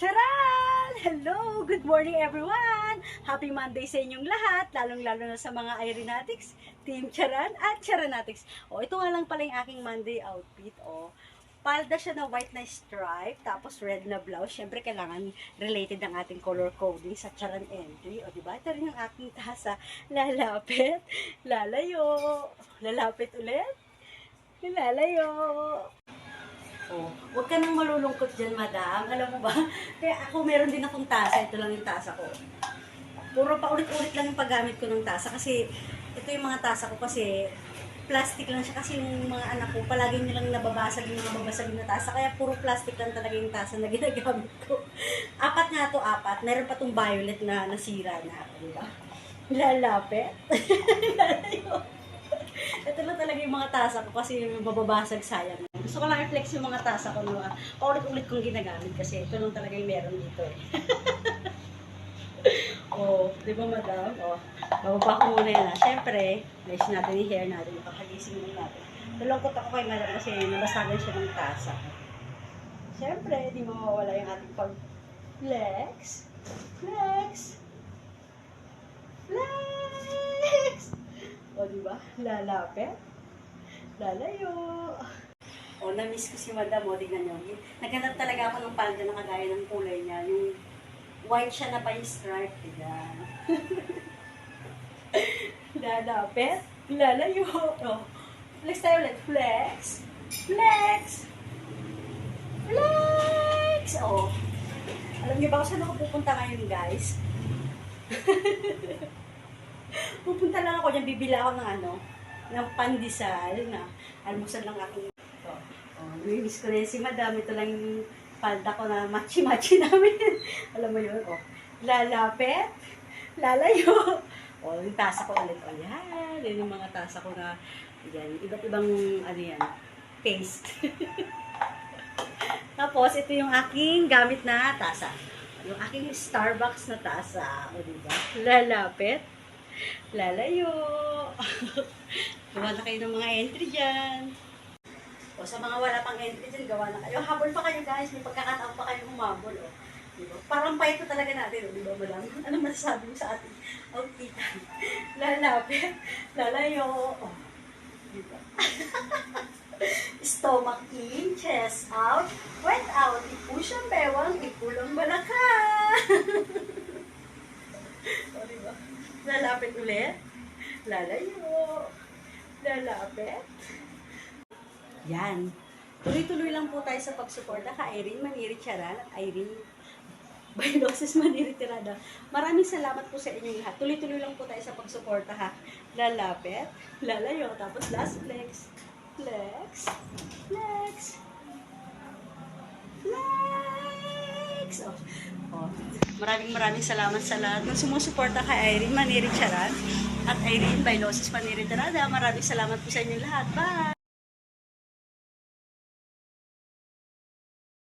Charan! Hello! Good morning everyone! Happy Monday sa inyong lahat, lalong-lalo na sa mga Irenatics, Team Charan at Charanatics. Ito nga lang pala yung aking Monday outfit. Palda siya na white na stripe, tapos red na blouse. Siyempre, kailangan related ang ating color coding sa Charan entry. Diba? Ito rin yung aking tasa. Lalapit, lalayo, lalapit ulit, lalayo. Huwag ka nang malulungkot dyan, madam. Alam mo ba? Kaya ako meron din akong tasa. Ito lang yung tasa ko. Puro pa ulit-ulit lang yung paggamit ko ng tasa. Kasi ito yung mga tasa ko kasi plastic lang siya. Kasi yung mga anak ko, palagi nilang nababasag yung mga babasagin na tasa. Kaya puro plastic lang talaga yung tasa na ginagamit ko. Apat nga to, apat. Meron pa tong violet na nasira na. Diba? Lalapit. Lalayo. Ito lang talaga yung mga tasa ko kasi yung mababasag sayang. Gusto ko lang i-flex yung mga tasa ko na paulit-ulit kong ginagamit kasi ito lang talaga yung meron dito eh. Di ba madam? Bababa ko muna yan. Siyempre, nice natin yung hair natin, pakagising muna natin. Nalungkot ako kay madam kasi nabasagan siya ng tasa. Siyempre, di mawawala yung ating pag-flex. Flex! Flex! Diba? Lalapit. Lalayo. Na-miss ko si madam. Tignan nyo. Naghanap talaga ako ng palda na kagaya ng kulay niya. Yung white siya na pa yung stripe. Diyan. Lalapit. Lalayo. Flex tayo ulit. Flex. Flex. Flex. Alam niyo ba kung saan ako pupunta ngayon, guys? Pupunta lang ako dyan, bibila ako ng pandesal na almusal lang ako. Namiss ko na yun si madam. Ito lang yung palda ko na matchi-matchi namin. Alam mo yun, lalapit, lalayo. Yung tasa ko ulit. Yan. Yan yung mga tasa ko na, yan, iba't ibang, paste. Tapos, ito yung aking gamit na tasa. Yung aking Starbucks na tasa. Diba? Lalapit. Lalayo. Gawa na kayo ng mga entry dyan. Sa mga wala pang entry dyan, gawa na kayo. Habol pa kayo guys. May pagkakataon pa kayo humabol. Diba? Parang payto talaga natin. Diba madam? Ano masasabi mo sa ating outfitan? Lalapit. Lalayo. Diba? Stomach in, chest out, wet out. I-push ang bewang, ipulang balaka. Diba? Lalapit ulit. Lalayo. Lalapit. Yan. Tuloy-tuloy lang po tayo sa pagsuporta ka Irene Maniri Charan at Irene Bailosis Maniri Tirada. Maraming salamat po sa inyong lahat. Tuloy-tuloy lang po tayo sa pagsuporta ha. Lalapit. Lalayo. Tapos last flex. Flex. Flex. Flex. Maraming salamat sa lahat ng sumusuporta kay Irene Maniri Charan at Irene Bailosis Maniri Tirada. Maraming salamat po sa inyong lahat. Bye!